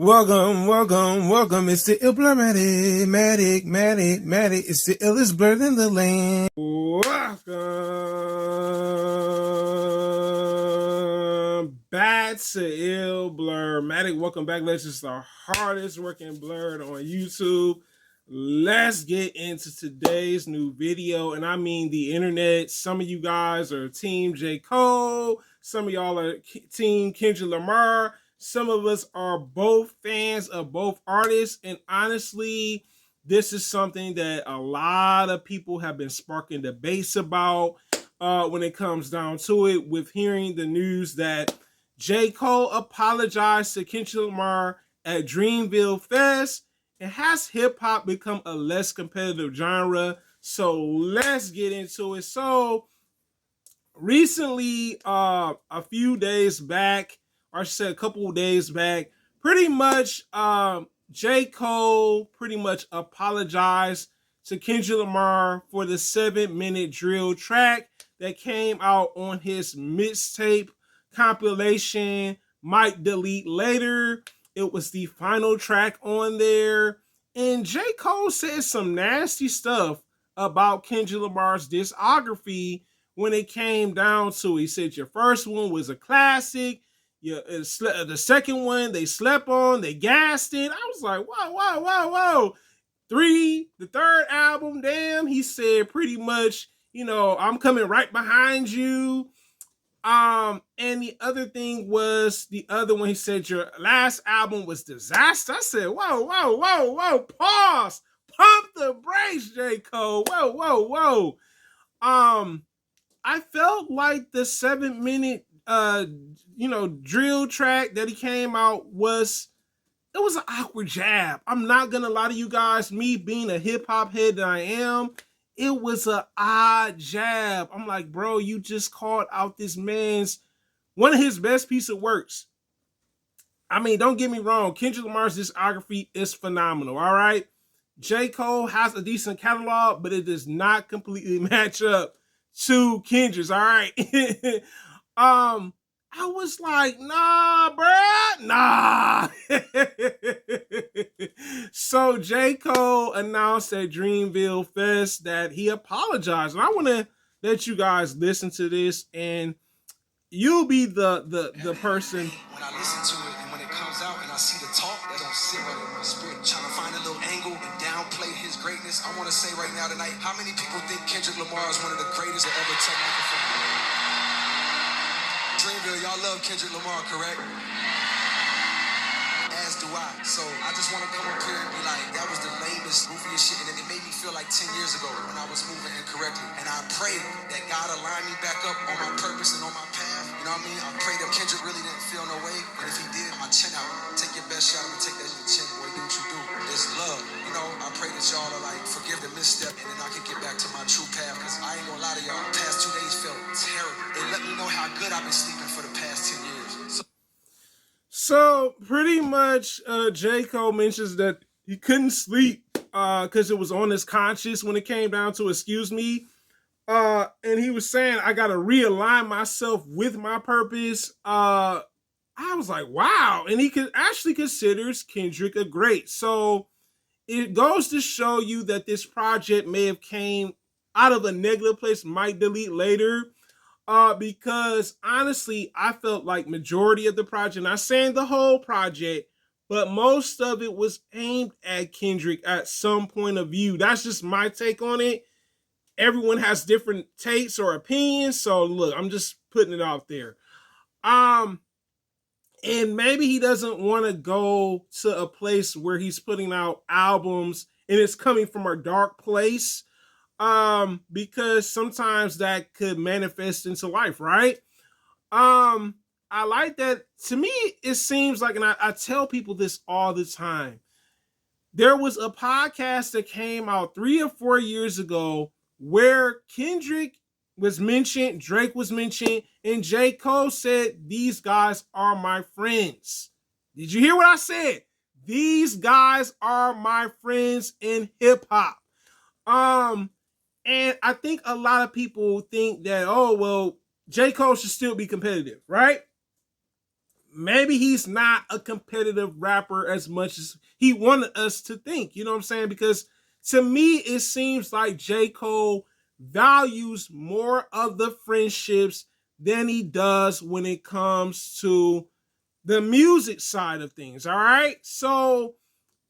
Welcome. It's the Illblurmatic, Matic. It's the illest blurred in the land. Welcome back to Illblurmatic. Welcome back. This is the hardest working blurred on YouTube. Let's get into today's new video. And I mean the internet. Some of you guys are team J.Cole. Some of y'all are team Kendrick Lamar. Some of us are both fans of both artists, and honestly, this is something that a lot of people have been sparking debates about when it comes down to it, with hearing the news that J. Cole apologized to Kendrick Lamar at Dreamville Fest, and has hip-hop become a less competitive genre? So let's get into it. So recently, a few days back, or I should say a couple of days back, pretty much J. Cole pretty much apologized to Kendrick Lamar for the 7-minute drill track that came out on his mixtape compilation, Might Delete Later. It was the final track on there. And J. Cole said some nasty stuff about Kendrick Lamar's discography when it came down to it. He said your first one was a classic. The second one they slept on, they gassed it. I was like, whoa. The third album, damn, he said pretty much, I'm coming right behind you. And the other thing was the other one, he said your last album was disaster. I said, whoa, pause. Pump the brakes, J. Cole. Whoa. I felt like the 7-minute drill track that he came out was an awkward jab. I'm not gonna lie to you guys, me being a hip-hop head that I am, it was an odd jab. I'm like, bro, you just called out this man's one of his best piece of works. I mean, don't get me wrong, Kendrick Lamar's discography is phenomenal, all right? J. Cole has a decent catalog, but it does not completely match up to Kendrick's, all right? I was like, nah, bruh, nah. So J. Cole announced at Dreamville Fest that he apologized. And I want to let you guys listen to this, and you'll be the person. When I listen to it and when it comes out and I see the talk, that don't sit right in my spirit. Trying to find a little angle and downplay his greatness. I want to say right now tonight, how many people think Kendrick Lamar is one of the greatest to ever touch microphone? Dreamville, y'all love Kendrick Lamar, correct? As do I. So I just want to come up here and be like, that was the lamest, goofiest shit. And it made me feel like 10 years ago when I was moving incorrectly. And I pray that God align me back up on my purpose and on my path. You know what I mean? I pray that Kendrick really didn't feel no way. And if he did, my chin out. Take your best shot. I'm going to take that in the chin, boy. Do what you do. There's love. You know, I pray that y'all are like, forgive the misstep. And then I can get back to my true path. Because I ain't going to lie to y'all. The past 2 days felt terrible. It let me know how good I've been sleeping for the past 10 years. So pretty much J. Cole mentions that he couldn't sleep because it was on his conscience when it came down to excuse me. And he was saying, I got to realign myself with my purpose. I was like, wow. And he actually considers Kendrick a great. So it goes to show you that this project may have came out of a negative place, Might Delete Later. Because honestly, I felt like majority of the project, not saying the whole project, but most of it was aimed at Kendrick at some point of view. That's just my take on it. Everyone has different takes or opinions. So look, I'm just putting it out there. And maybe he doesn't want to go to a place where he's putting out albums and it's coming from a dark place. Because sometimes that could manifest into life, right? I like that. To me, it seems like, and I tell people this all the time, there was a podcast that came out 3 or 4 years ago where Kendrick was mentioned, Drake was mentioned, and J. Cole said, these guys are my friends. Did you hear what I said? These guys are my friends in hip hop. And I think a lot of people think that, oh, well, J. Cole should still be competitive, right? maybe he's not a competitive rapper as much as he wanted us to think. You know what I'm saying? Because to me, it seems like J. Cole values more of the friendships than he does when it comes to the music side of things. All right. So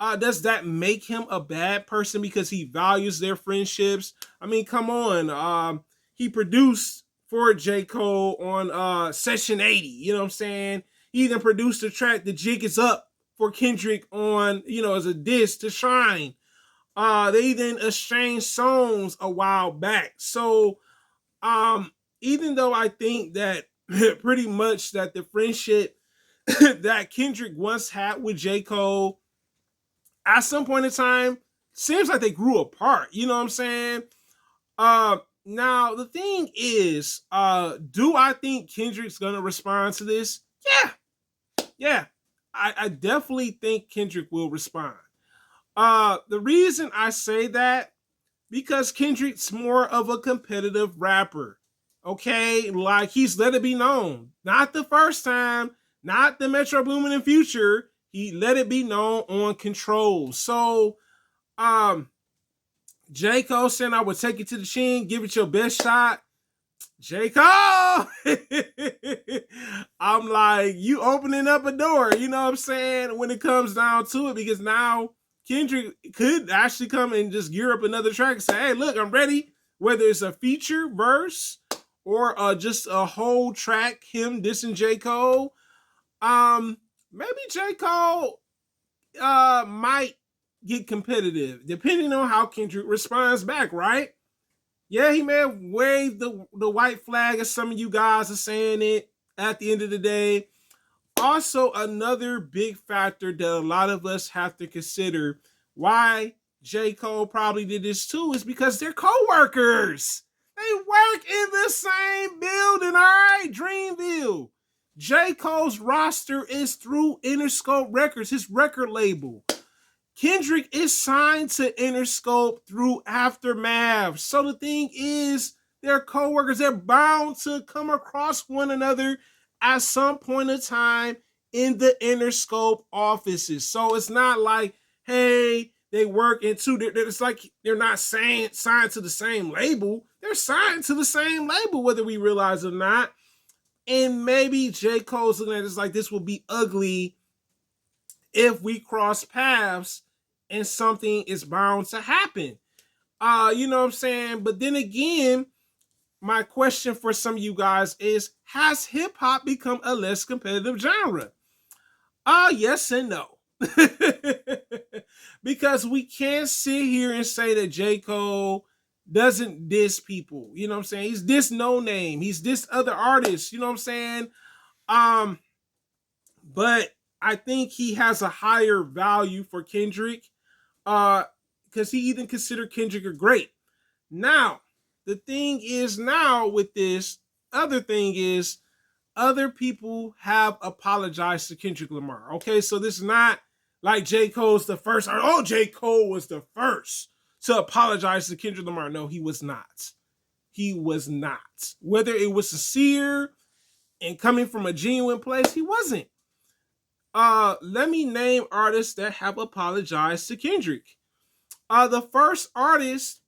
does that make him a bad person because he values their friendships? I mean, come on. He produced for J. Cole on Session 80. You know what I'm saying? He even produced the track "The Jig Is Up" for Kendrick on, as a diss to Shine. They even exchanged songs a while back. So, even though I think that pretty much that the friendship that Kendrick once had with J. Cole at some point in time seems like they grew apart. You know what I'm saying? Now the thing is, do I think Kendrick's gonna respond to this? Yeah, yeah. I definitely think Kendrick will respond. The reason I say that because Kendrick's more of a competitive rapper. Okay, like he's let it be known. Not the first time, not the Metro Boomin in Future. He let it be known on Control. So, um, J. Cole saying I would take it to the chin, give it your best shot. J. Cole! I'm like, you opening up a door, you know what I'm saying, when it comes down to it, because now Kendrick could actually come and just gear up another track and say, hey, look, I'm ready. Whether it's a feature verse or just a whole track, him dissing J. Cole. Maybe J. Cole might get competitive, depending on how Kendrick responds back, right? Yeah, he may have waved the white flag, as some of you guys are saying it at the end of the day. Also, another big factor that a lot of us have to consider why J. Cole probably did this too is because they're co-workers. They work in the same building, all right? Dreamville. J. Cole's roster is through Interscope Records, his record label. Kendrick is signed to Interscope through Aftermath. So the thing is, they're co-workers. They're bound to come across one another at some point in time in the Interscope offices. So it's not like, hey, they work in two. It's like they're not signed to the same label. They're signed to the same label, whether we realize it or not. And maybe J. Cole's looking at this like this will be ugly if we cross paths and something is bound to happen. You know what I'm saying? But then again, my question for some of you guys is, has hip hop become a less competitive genre? Yes and no. Because we can't sit here and say that J. Cole doesn't diss people. You know what I'm saying? He's diss No Name. He's diss other artists. You know what I'm saying? Um, but I think he has a higher value for Kendrick because he even considered Kendrick a great. Now, the thing is now with this, other thing is other people have apologized to Kendrick Lamar. Okay, so this is not like J. Cole's the first. Oh, J. Cole was the first to apologize to Kendrick Lamar. No, he was not. He was not. Whether it was sincere and coming from a genuine place, he wasn't. Let me name artists that have apologized to Kendrick. The first artist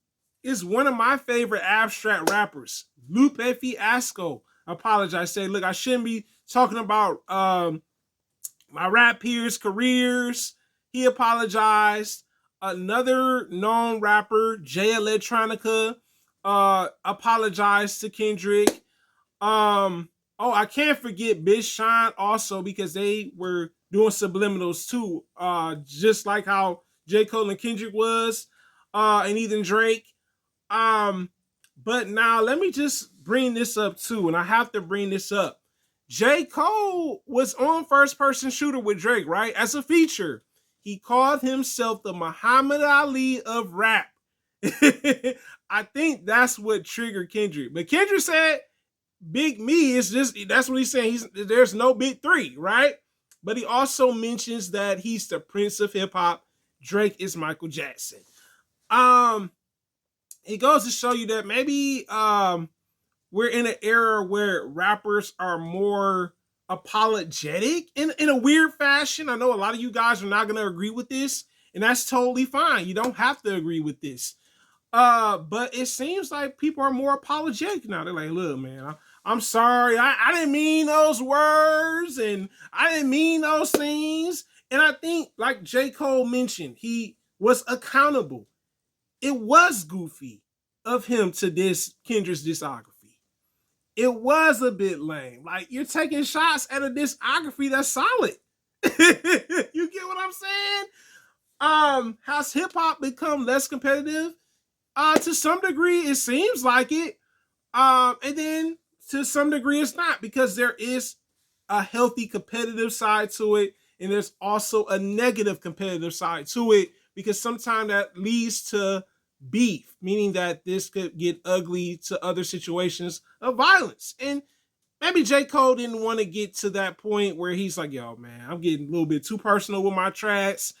is one of my favorite abstract rappers, Lupe Fiasco. Apologize, say, look, I shouldn't be talking about my rap peers' careers. He apologized. Another known rapper, Jay Electronica, apologized to Kendrick. I can't forget Big Sean also because they were doing subliminals too. Just like how J. Cole and Kendrick was, and even Drake. But now let me just bring this up too, and I have to bring this up. J. Cole was on First Person Shooter with Drake, right? As a feature. He called himself the Muhammad Ali of rap. I think that's what triggered Kendrick. But Kendrick said, Big Me is just, that's what he's saying. There's no big three, right? But he also mentions that he's the Prince of Hip Hop. Drake is Michael Jackson. It goes to show you that maybe we're in an era where rappers are more apologetic in a weird fashion. I know a lot of you guys are not going to agree with this, and that's totally fine. You don't have to agree with this. But it seems like people are more apologetic now. They're like, look, man, I'm sorry. I didn't mean those words, and I didn't mean those things. And I think, like J. Cole mentioned, he was accountable. It was goofy of him to diss Kendrick's discography. It was a bit lame. Like, you're taking shots at a discography that's solid. You get what I'm saying? Has hip hop become less competitive? To some degree, it seems like it. And then to some degree, it's not, because there is a healthy competitive side to it, and there's also a negative competitive side to it, because sometimes that leads to beef, meaning that this could get ugly to other situations of violence. And maybe J. Cole didn't want to get to that point where he's like, yo, man, I'm getting a little bit too personal with my tracks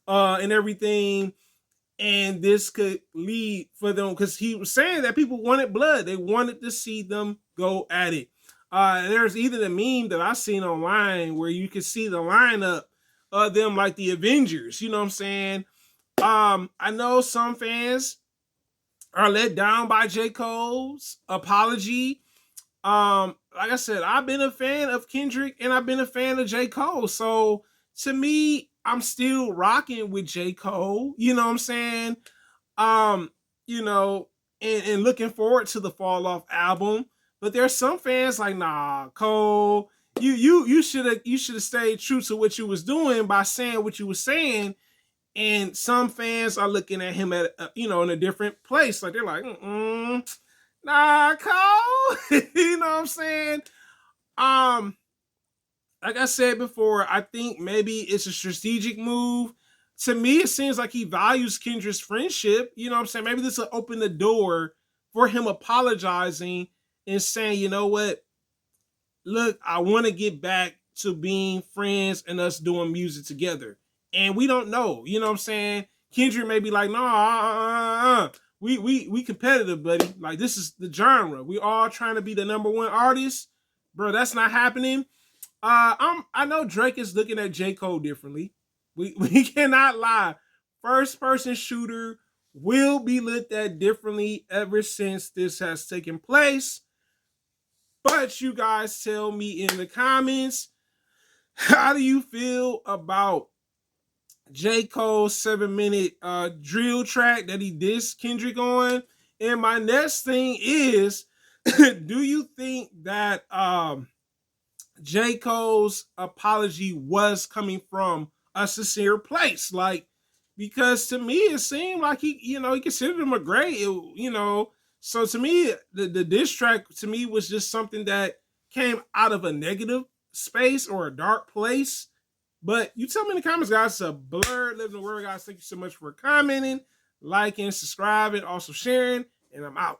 and everything. And this could lead for them, because he was saying that people wanted blood. They wanted to see them go at it. There's even a meme that I seen online where you can see the lineup of them like the Avengers. You know what I'm saying? I know some fans are let down by J. Cole's apology. Like I said, I've been a fan of Kendrick and I've been a fan of J. Cole. So to me, I'm still rocking with J. Cole. You know what I'm saying? You know, and looking forward to the Fall Off album. But there's some fans like, nah, Cole, you should have stayed true to what you was doing by saying what you was saying. And some fans are looking at him at in a different place. Like, they're like, nah, Cole. You know what I'm saying? Like I said before, I think maybe it's a strategic move. To me, it seems like he values Kendrick's friendship. You know what I'm saying? Maybe this will open the door for him apologizing and saying, you know what? Look, I want to get back to being friends and us doing music together. And we don't know. You know what I'm saying? Kendrick may be like, no, we competitive, buddy. Like, this is the genre. We all trying to be the number one artist. Bro, that's not happening. I know Drake is looking at J. Cole differently. We cannot lie. First person shooter will be looked at differently ever since this has taken place. But you guys tell me in the comments, how do you feel about J. Cole's 7-minute drill track that he dissed Kendrick on? And my next thing is, do you think that J. Cole's apology was coming from a sincere place? Like, because to me, it seemed like he considered him a great, so to me, the diss track to me was just something that came out of a negative space or a dark place. But you tell me in the comments, guys. It's a blurred living word, guys. Thank you so much for commenting, liking, subscribing, also sharing, and I'm out.